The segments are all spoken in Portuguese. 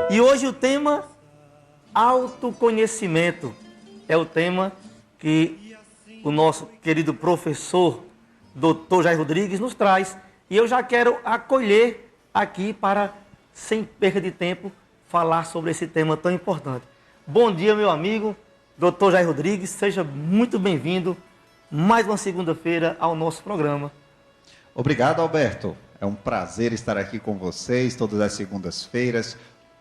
E hoje o tema autoconhecimento é o tema que o nosso querido professor, Dr. Jair Rodrigues, nos traz. E eu já quero acolher aqui para, sem perda de tempo, falar sobre esse tema tão importante. Bom dia, meu amigo, Dr. Jair Rodrigues, seja muito bem-vindo mais uma segunda-feira ao nosso programa. Obrigado, Alberto. É um prazer estar aqui com vocês todas as segundas-feiras.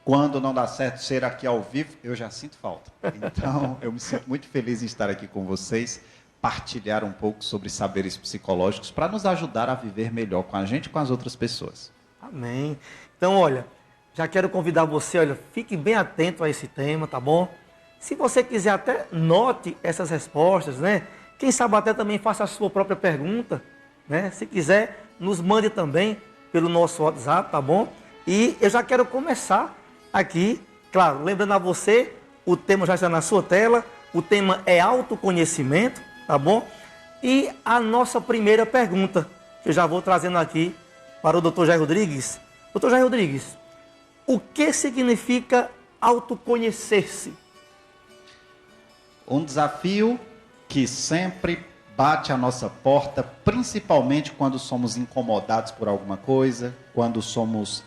Quando não dá certo ser aqui ao vivo, eu já sinto falta. Então, eu me sinto muito feliz em estar aqui com vocês, partilhar um pouco sobre saberes psicológicos para nos ajudar a viver melhor com a gente e com as outras pessoas. Amém. Então, olha, já quero convidar você, olha, fique bem atento a esse tema, tá bom? Se você quiser até note essas respostas, né? Quem sabe até também faça a sua própria pergunta, né? Se quiser, nos mande também pelo nosso WhatsApp, tá bom? E eu já quero começar aqui, claro, lembrando a você, o tema já está na sua tela, o tema é autoconhecimento, tá bom? E a nossa primeira pergunta, que eu já vou trazendo aqui para o Dr. Jair Rodrigues. Dr. Jair Rodrigues, o que significa autoconhecer-se? Um desafio que sempre bate à nossa porta, principalmente quando somos incomodados por alguma coisa, quando somos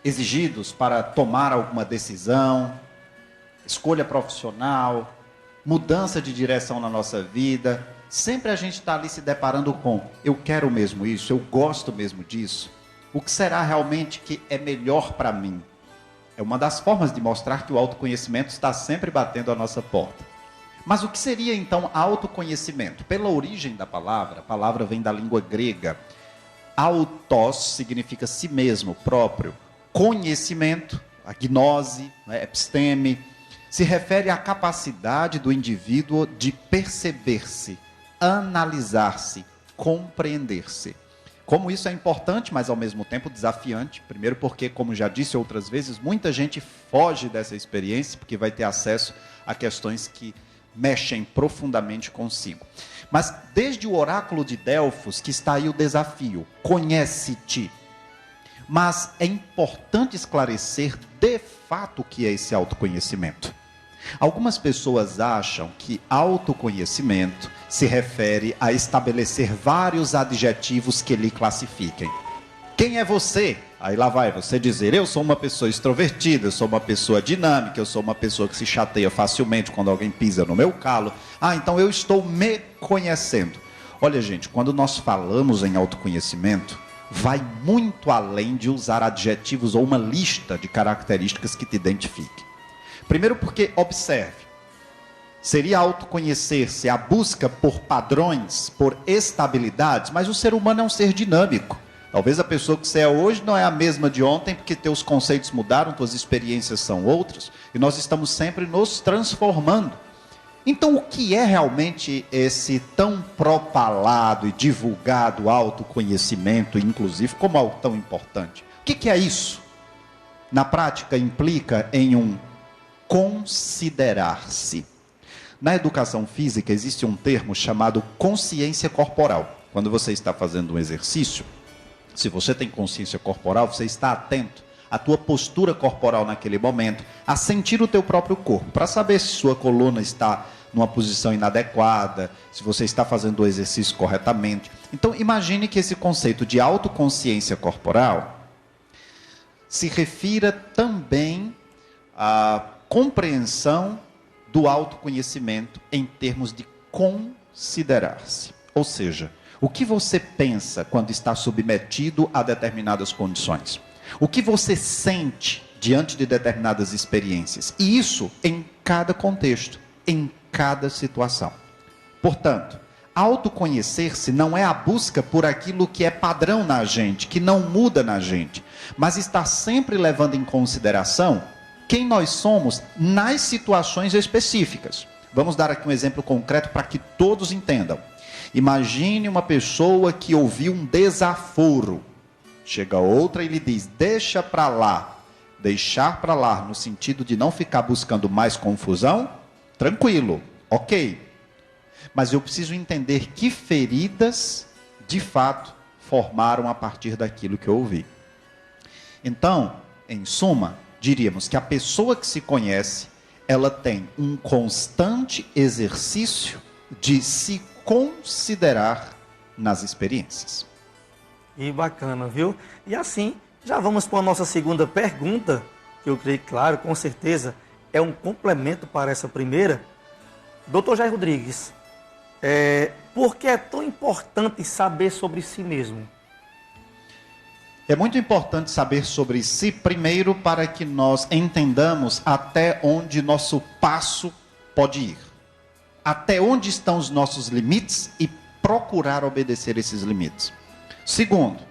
exigidos para tomar alguma decisão, escolha profissional, mudança de direção na nossa vida. Sempre a gente está ali se deparando com: eu quero mesmo isso, eu gosto mesmo disso. O que será realmente que é melhor para mim? É uma das formas de mostrar que o autoconhecimento está sempre batendo à nossa porta. Mas o que seria então autoconhecimento? Pela origem da palavra, a palavra vem da língua grega. Autos significa si mesmo, próprio. Conhecimento, a gnose, episteme, se refere à capacidade do indivíduo de perceber-se, analisar-se, compreender-se. Como isso é importante, mas ao mesmo tempo desafiante. Primeiro porque, como já disse outras vezes, muita gente foge dessa experiência porque vai ter acesso a questões que mexem profundamente consigo. Mas desde o oráculo de Delfos que está aí o desafio: conhece-te. Mas é importante esclarecer de fato o que é esse autoconhecimento. Algumas pessoas acham que autoconhecimento se refere a estabelecer vários adjetivos que lhe classifiquem. Quem é você? Aí lá vai você dizer: eu sou uma pessoa extrovertida, eu sou uma pessoa dinâmica, eu sou uma pessoa que se chateia facilmente quando alguém pisa no meu calo. Ah, então eu estou me conhecendo. Olha, gente, quando nós falamos em autoconhecimento, vai muito além de usar adjetivos ou uma lista de características que te identifiquem. Primeiro porque, observe, seria autoconhecer-se a busca por padrões, por estabilidades, mas o ser humano é um ser dinâmico. Talvez a pessoa que você é hoje não é a mesma de ontem, porque teus conceitos mudaram, tuas experiências são outras, e nós estamos sempre nos transformando. Então, o que é realmente esse tão propalado e divulgado autoconhecimento, inclusive, como algo tão importante? O que é isso? Na prática, implica em um considerar-se. Na educação física, existe um termo chamado consciência corporal. Quando você está fazendo um exercício, se você tem consciência corporal, você está atento à tua postura corporal naquele momento, a sentir o teu próprio corpo, para saber se sua coluna está numa posição inadequada, se você está fazendo o exercício corretamente. Então, imagine que esse conceito de autoconsciência corporal se refira também à compreensão do autoconhecimento em termos de considerar-se. Ou seja, o que você pensa quando está submetido a determinadas condições? O que você sente diante de determinadas experiências? E isso em cada contexto, em cada situação. Portanto, autoconhecer-se não é a busca por aquilo que é padrão na gente, que não muda na gente, mas está sempre levando em consideração quem nós somos nas situações específicas. Vamos dar aqui um exemplo concreto para que todos entendam. Imagine uma pessoa que ouviu um desaforo. Chega outra e lhe diz: deixa para lá. Deixar para lá no sentido de não ficar buscando mais confusão? Tranquilo, ok. Mas eu preciso entender que feridas, de fato, formaram a partir daquilo que eu ouvi. Então, em suma, diríamos que a pessoa que se conhece, ela tem um constante exercício de se considerar nas experiências. E bacana, viu? E assim, já vamos para a nossa segunda pergunta, que eu creio, claro, com certeza, é um complemento para essa primeira. Dr. Jair Rodrigues, por que é tão importante saber sobre si mesmo? É muito importante saber sobre si, primeiro, para que nós entendamos até onde nosso passo pode ir. Até onde estão os nossos limites e procurar obedecer esses limites. Segundo,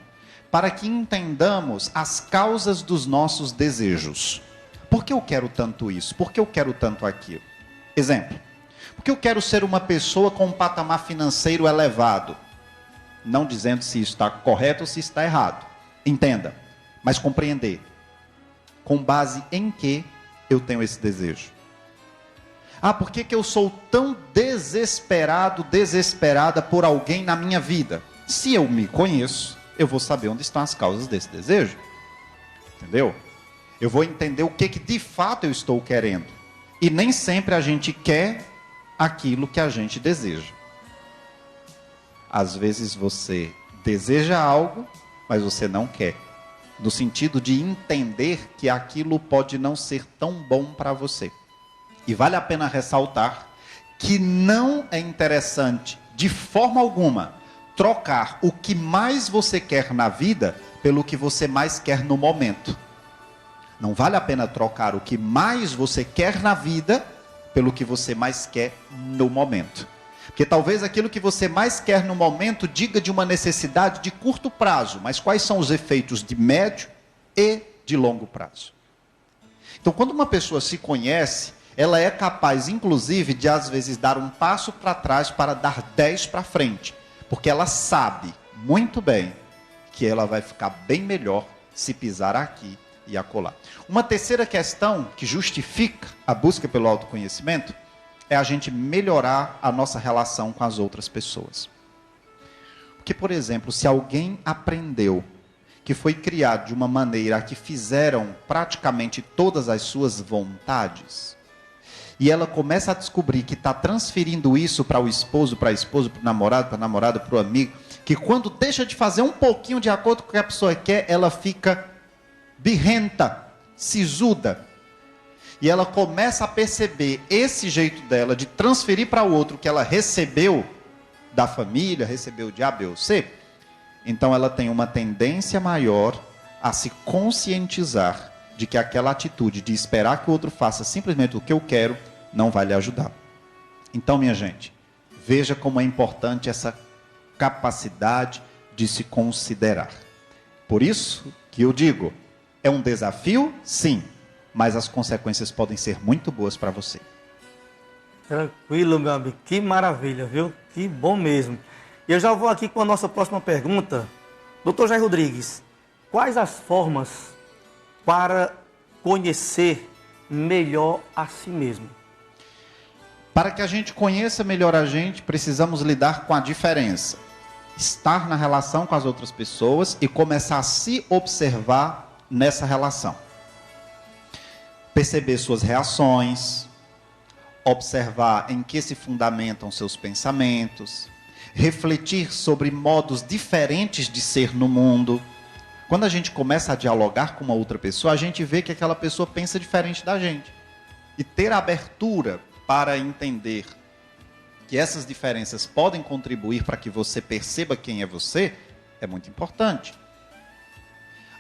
para que entendamos as causas dos nossos desejos. Por que eu quero tanto isso? Por que eu quero tanto aquilo? Exemplo, porque eu quero ser uma pessoa com um patamar financeiro elevado. Não dizendo se isso está correto ou se está errado. Entenda, mas compreender. Com base em que eu tenho esse desejo? Por que eu sou tão desesperado, desesperada por alguém na minha vida? Se eu me conheço, eu vou saber onde estão as causas desse desejo. Entendeu? Eu vou entender o que de fato eu estou querendo. E nem sempre a gente quer aquilo que a gente deseja. Às vezes você deseja algo, mas você não quer. No sentido de entender que aquilo pode não ser tão bom para você. E vale a pena ressaltar que não é interessante, de forma alguma, trocar o que mais você quer na vida pelo que você mais quer no momento. Não vale a pena trocar o que mais você quer na vida pelo que você mais quer no momento. Porque talvez aquilo que você mais quer no momento diga de uma necessidade de curto prazo, mas quais são os efeitos de médio e de longo prazo? Então, quando uma pessoa se conhece, ela é capaz, inclusive, de às vezes dar um passo para trás para dar 10 para frente. Porque ela sabe muito bem que ela vai ficar bem melhor se pisar aqui e acolá. Uma terceira questão que justifica a busca pelo autoconhecimento é a gente melhorar a nossa relação com as outras pessoas. Porque, por exemplo, se alguém aprendeu que foi criado de uma maneira que fizeram praticamente todas as suas vontades, e ela começa a descobrir que está transferindo isso para o esposo, para a esposa, para o namorado, para a namorada, para o amigo, que quando deixa de fazer um pouquinho de acordo com o que a pessoa quer, ela fica birrenta, sisuda. E ela começa a perceber esse jeito dela de transferir para o outro que ela recebeu da família, recebeu de A, B ou C. Então ela tem uma tendência maior a se conscientizar de que aquela atitude de esperar que o outro faça simplesmente o que eu quero não vai lhe ajudar. Então, minha gente, veja como é importante essa capacidade de se considerar. Por isso que eu digo, é um desafio, sim, mas as consequências podem ser muito boas para você. Tranquilo, meu amigo. Que maravilha, viu? Que bom mesmo. E eu já vou aqui com a nossa próxima pergunta. Dr. Jair Rodrigues, quais as formas para conhecer melhor a si mesmo? Para que a gente conheça melhor a gente, precisamos lidar com a diferença. Estar na relação com as outras pessoas e começar a se observar nessa relação. Perceber suas reações, observar em que se fundamentam seus pensamentos, refletir sobre modos diferentes de ser no mundo. Quando a gente começa a dialogar com uma outra pessoa, a gente vê que aquela pessoa pensa diferente da gente. E ter a abertura para entender que essas diferenças podem contribuir para que você perceba quem é você, é muito importante.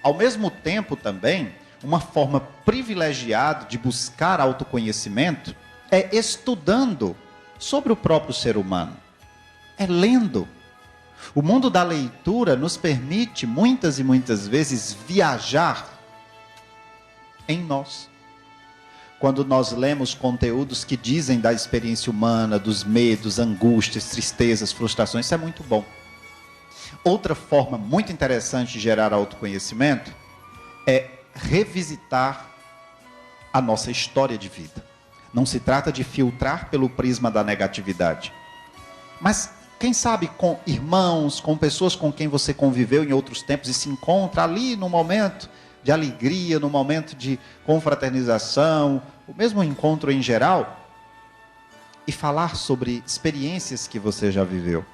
Ao mesmo tempo também, uma forma privilegiada de buscar autoconhecimento é estudando sobre o próprio ser humano. É lendo. O mundo da leitura nos permite muitas e muitas vezes viajar em nós. Quando nós lemos conteúdos que dizem da experiência humana, dos medos, angústias, tristezas, frustrações, isso é muito bom. Outra forma muito interessante de gerar autoconhecimento é revisitar a nossa história de vida. Não se trata de filtrar pelo prisma da negatividade, mas quem sabe com irmãos, com pessoas com quem você conviveu em outros tempos e se encontra ali no momento, de alegria, no momento de confraternização, o mesmo encontro em geral, e falar sobre experiências que você já viveu.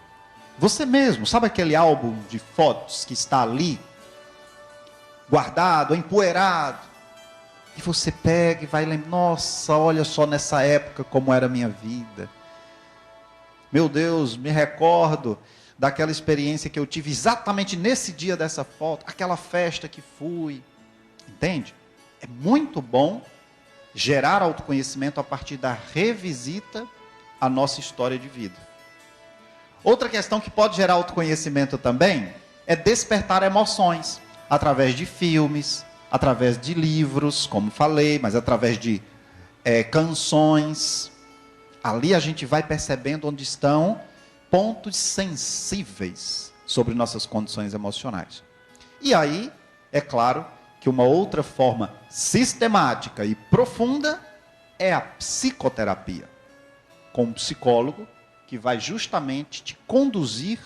Você mesmo, sabe aquele álbum de fotos que está ali, guardado, empoeirado, e você pega e vai lembrar, nossa, olha só nessa época como era a minha vida. Meu Deus, me recordo daquela experiência que eu tive exatamente nesse dia dessa foto, aquela festa que fui. Entende? É muito bom gerar autoconhecimento a partir da revisita à nossa história de vida. Outra questão que pode gerar autoconhecimento também é despertar emoções através de filmes, através de livros, como falei, mas através de canções. Ali a gente vai percebendo onde estão pontos sensíveis sobre nossas condições emocionais. E aí, é claro, que uma outra forma sistemática e profunda é a psicoterapia, com um psicólogo que vai justamente te conduzir,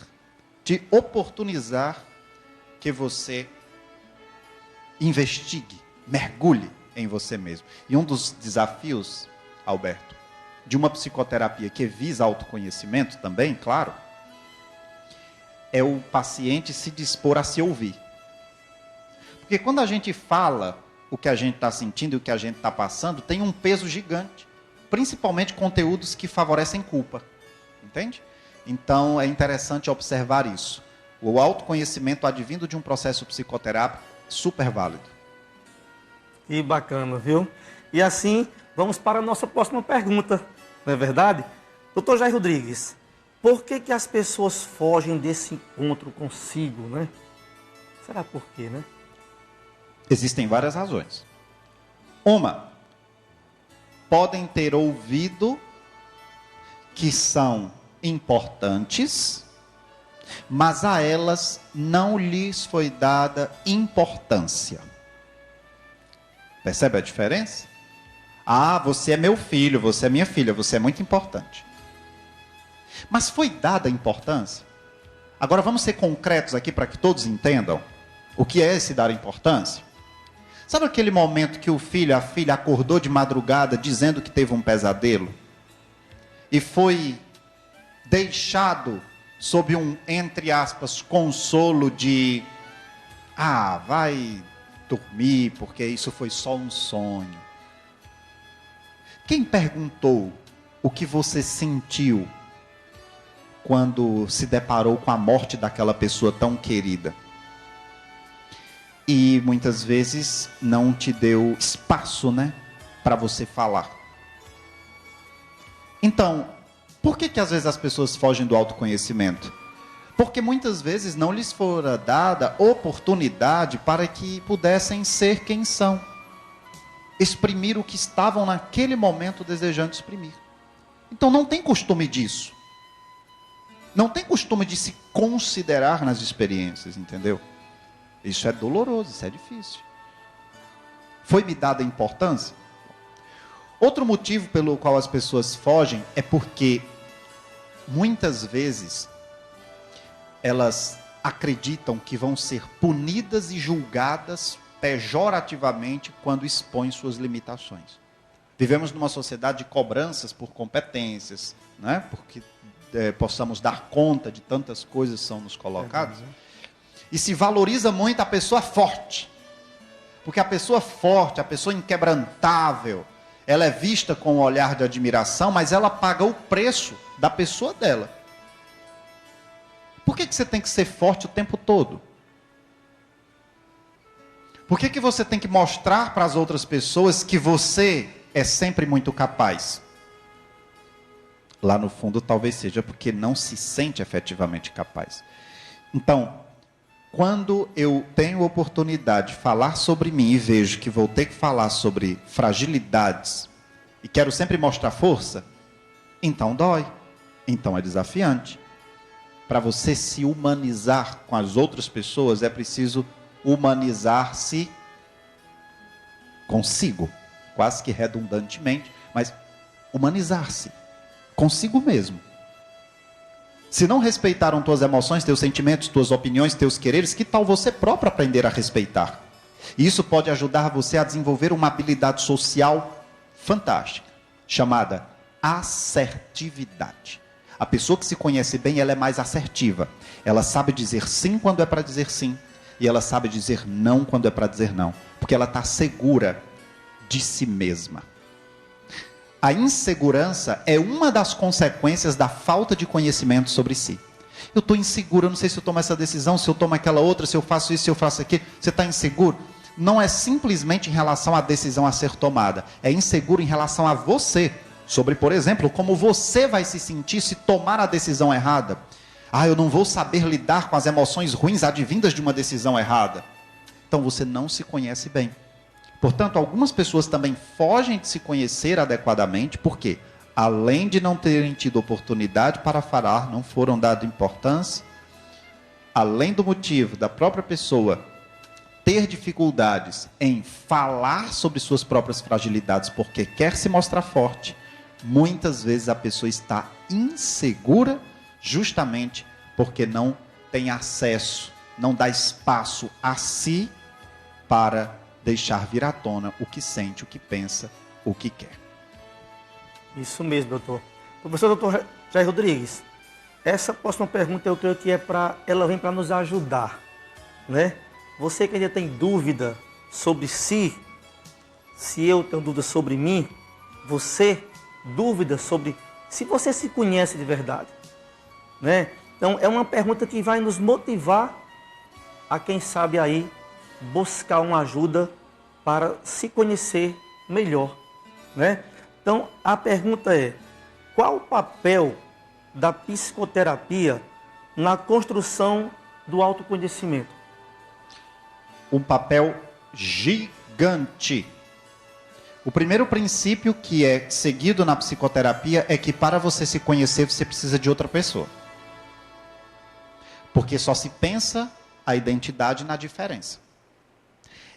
te oportunizar que você investigue, mergulhe em você mesmo. E um dos desafios, Alberto, de uma psicoterapia que visa autoconhecimento também, claro, é o paciente se dispor a se ouvir. Porque quando a gente fala o que a gente está sentindo e o que a gente está passando, tem um peso gigante, principalmente conteúdos que favorecem culpa, entende? Então é interessante observar isso. O autoconhecimento advindo de um processo psicoterápico super válido. Que bacana, viu? E assim, vamos para a nossa próxima pergunta, não é verdade? Doutor Jair Rodrigues, por que as pessoas fogem desse encontro consigo, né? Será por quê, né? Existem várias razões. Uma, podem ter ouvido que são importantes, mas a elas não lhes foi dada importância. Percebe a diferença? Ah, você é meu filho, você é minha filha, você é muito importante. Mas foi dada importância? Agora vamos ser concretos aqui para que todos entendam o que é esse dar importância. Sabe aquele momento que o filho, a filha acordou de madrugada dizendo que teve um pesadelo? E foi deixado sob um, entre aspas, consolo de vai dormir porque isso foi só um sonho. Quem perguntou o que você sentiu quando se deparou com a morte daquela pessoa tão querida? E muitas vezes não te deu espaço, né, para você falar. Então, por que às vezes as pessoas fogem do autoconhecimento? Porque muitas vezes não lhes fora dada oportunidade para que pudessem ser quem são. Exprimir o que estavam naquele momento desejando exprimir. Então não tem costume disso. Não tem costume de se considerar nas experiências, entendeu? Isso é doloroso, isso é difícil. Foi-me dada importância? Outro motivo pelo qual as pessoas fogem é porque muitas vezes elas acreditam que vão ser punidas e julgadas pejorativamente quando expõem suas limitações. Vivemos numa sociedade de cobranças por competências, né? Porque possamos dar conta de tantas coisas que são nos colocadas. E se valoriza muito a pessoa forte. Porque a pessoa forte, a pessoa inquebrantável, ela é vista com um olhar de admiração, mas ela paga o preço da pessoa dela. Por que você tem que ser forte o tempo todo? Por que você tem que mostrar para as outras pessoas que você é sempre muito capaz? Lá no fundo talvez seja porque não se sente efetivamente capaz. Então, quando eu tenho oportunidade de falar sobre mim e vejo que vou ter que falar sobre fragilidades e quero sempre mostrar força, então dói, então é desafiante. Para você se humanizar com as outras pessoas, é preciso humanizar-se consigo, quase que redundantemente, mas humanizar-se consigo mesmo. Se não respeitaram tuas emoções, teus sentimentos, tuas opiniões, teus quereres, que tal você próprio aprender a respeitar? E isso pode ajudar você a desenvolver uma habilidade social fantástica, chamada assertividade. A pessoa que se conhece bem, ela é mais assertiva. Ela sabe dizer sim quando é para dizer sim. E ela sabe dizer não quando é para dizer não. Porque ela está segura de si mesma. A insegurança é uma das consequências da falta de conhecimento sobre si. Eu estou inseguro, eu não sei se eu tomo essa decisão, se eu tomo aquela outra, se eu faço isso, se eu faço aquilo. Você está inseguro? Não é simplesmente em relação à decisão a ser tomada. É inseguro em relação a você. Sobre, por exemplo, como você vai se sentir se tomar a decisão errada. Eu não vou saber lidar com as emoções ruins advindas de uma decisão errada. Então você não se conhece bem. Portanto, algumas pessoas também fogem de se conhecer adequadamente, porque, além de não terem tido oportunidade para falar, não foram dado importância, além do motivo da própria pessoa ter dificuldades em falar sobre suas próprias fragilidades porque quer se mostrar forte, muitas vezes a pessoa está insegura justamente porque não tem acesso, não dá espaço a si para deixar vir à tona o que sente, o que pensa, o que quer. Isso mesmo, doutor. Professor doutor Jair Rodrigues, essa próxima pergunta eu creio que ela vem para nos ajudar, né? Você que ainda tem dúvida sobre si, se eu tenho dúvida sobre mim, você dúvida sobre se você se conhece de verdade, né? Então é uma pergunta que vai nos motivar a, quem sabe aí, buscar uma ajuda para se conhecer melhor, né? Então a pergunta é: qual o papel da psicoterapia na construção do autoconhecimento? Um papel gigante. O primeiro princípio que é seguido na psicoterapia é que para você se conhecer, você precisa de outra pessoa. Porque só se pensa a identidade na diferença.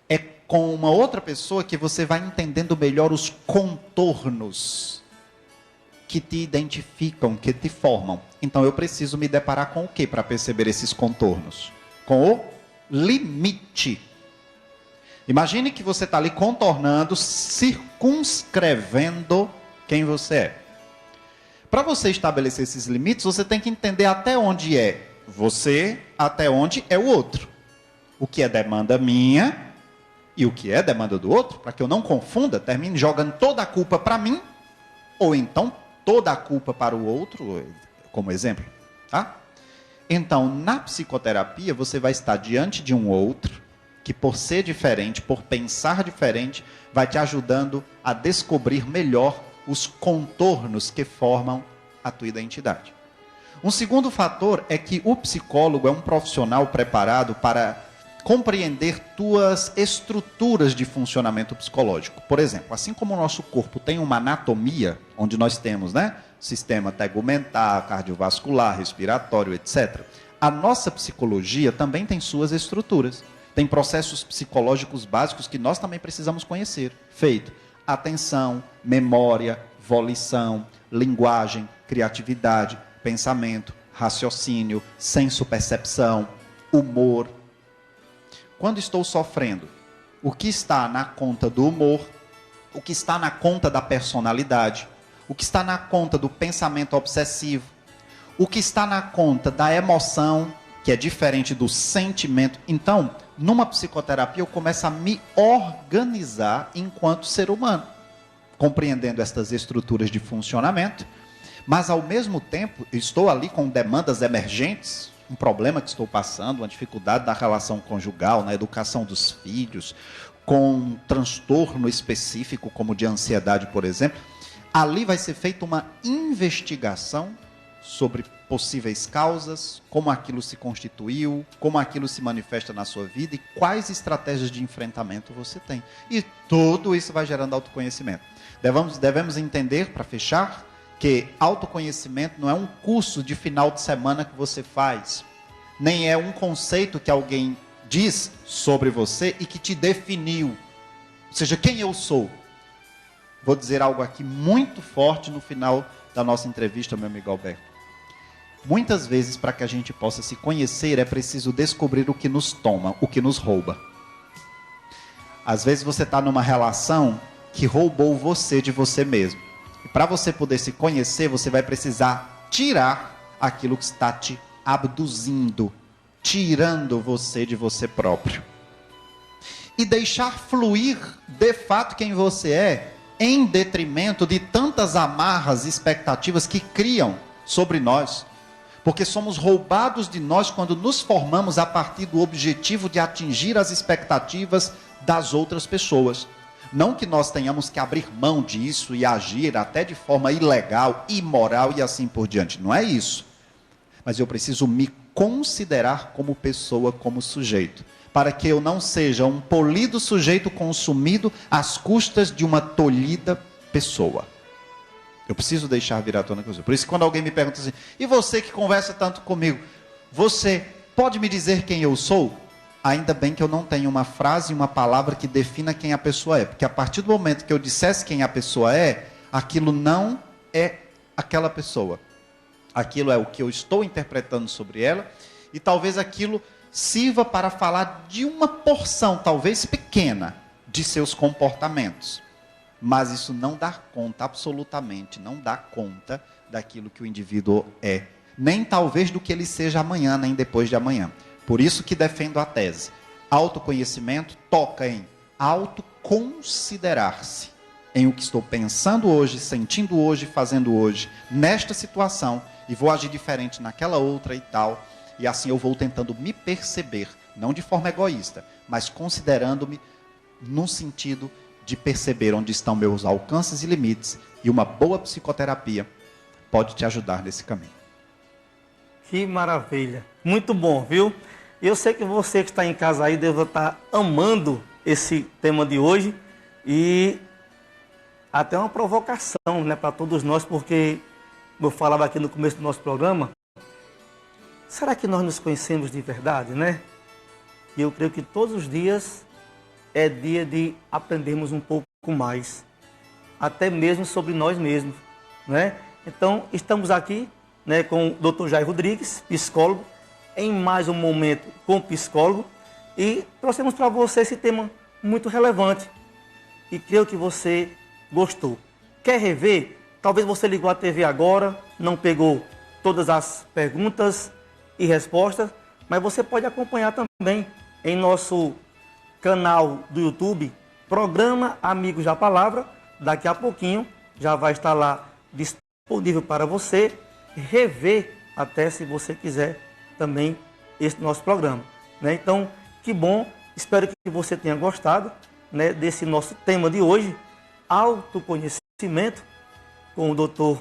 É com uma outra pessoa que você vai entendendo melhor os contornos que te identificam, que te formam. Então eu preciso me deparar com o que para perceber esses contornos? Com o limite. Imagine que você está ali contornando, circunscrevendo quem você é. Para você estabelecer esses limites, você tem que entender até onde é você, até onde é o outro. O que é demanda minha e o que é demanda do outro, para que eu não confunda, termine jogando toda a culpa para mim, ou então toda a culpa para o outro, como exemplo. Tá? Então, na psicoterapia, você vai estar diante de um outro, que por ser diferente, por pensar diferente, vai te ajudando a descobrir melhor os contornos que formam a tua identidade. Um segundo fator é que o psicólogo é um profissional preparado para compreender tuas estruturas de funcionamento psicológico. Por exemplo, assim como o nosso corpo tem uma anatomia, onde nós temos, sistema tegumentar, cardiovascular, respiratório, etc. A nossa psicologia também tem suas estruturas. Tem processos psicológicos básicos que nós também precisamos conhecer. Feito atenção, memória, volição, linguagem, criatividade, pensamento, raciocínio, senso-percepção, humor. Quando estou sofrendo, o que está na conta do humor, o que está na conta da personalidade, o que está na conta do pensamento obsessivo, o que está na conta da emoção, que é diferente do sentimento. Então, numa psicoterapia, eu começo a me organizar enquanto ser humano, compreendendo estas estruturas de funcionamento, mas ao mesmo tempo, estou ali com demandas emergentes, um problema que estou passando, uma dificuldade na relação conjugal, na educação dos filhos, com um transtorno específico, como de ansiedade, por exemplo. Ali vai ser feita uma investigação sobre possíveis causas, como aquilo se constituiu, como aquilo se manifesta na sua vida e quais estratégias de enfrentamento você tem. E tudo isso vai gerando autoconhecimento. Devemos entender, para fechar, que autoconhecimento não é um curso de final de semana que você faz, nem é um conceito que alguém diz sobre você e que te definiu. Ou seja, quem eu sou. Vou dizer algo aqui muito forte no final da nossa entrevista, meu amigo Alberto. Muitas vezes, para que a gente possa se conhecer, é preciso descobrir o que nos toma, o que nos rouba. Às vezes você está numa relação que roubou você de você mesmo. E para você poder se conhecer, você vai precisar tirar aquilo que está te abduzindo, tirando você de você próprio. E deixar fluir, de fato, quem você é, em detrimento de tantas amarras e expectativas que criam sobre nós. Porque somos roubados de nós quando nos formamos a partir do objetivo de atingir as expectativas das outras pessoas. Não que nós tenhamos que abrir mão disso e agir até de forma ilegal, imoral e assim por diante. Não é isso. Mas eu preciso me considerar como pessoa, como sujeito. Para que eu não seja um polido sujeito consumido às custas de uma tolhida pessoa. Eu preciso deixar vir à tona coisa. Por isso, quando alguém me pergunta assim, e você que conversa tanto comigo, você pode me dizer quem eu sou? Ainda bem que eu não tenho uma frase, uma palavra que defina quem a pessoa é. Porque a partir do momento que eu dissesse quem a pessoa é, aquilo não é aquela pessoa. Aquilo é o que eu estou interpretando sobre ela, e talvez aquilo sirva para falar de uma porção, talvez pequena, de seus comportamentos. Mas isso não dá conta, absolutamente, não dá conta daquilo que o indivíduo é. Nem talvez do que ele seja amanhã, nem depois de amanhã. Por isso que defendo a tese. Autoconhecimento toca em autoconsiderar-se. Em o que estou pensando hoje, sentindo hoje, fazendo hoje, nesta situação, e vou agir diferente naquela outra e tal. E assim eu vou tentando me perceber, não de forma egoísta, mas considerando-me num sentido de perceber onde estão meus alcances e limites, e uma boa psicoterapia pode te ajudar nesse caminho. Que maravilha, muito bom, viu? Eu sei que você que está em casa aí deve estar amando esse tema de hoje, e até uma provocação, né, para todos nós, porque eu falava aqui no começo do nosso programa, será que nós nos conhecemos de verdade, né? E eu creio que todos os dias é dia de aprendermos um pouco mais, até mesmo sobre nós mesmos, né? Então, estamos aqui, né, com o Dr. Jair Rodrigues, psicólogo, em mais um momento com o psicólogo, e trouxemos para você esse tema muito relevante, e creio que você gostou. Quer rever? Talvez você ligou a TV agora, não pegou todas as perguntas e respostas, mas você pode acompanhar também em nosso canal do YouTube, Programa Amigos da Palavra. Daqui a pouquinho já vai estar lá disponível para você rever, até se você quiser também, esse nosso programa, né? Então, que bom, espero que você tenha gostado, né, desse nosso tema de hoje, autoconhecimento, com o Dr.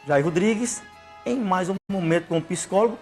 Jair Rodrigues, em mais um momento com o psicólogo.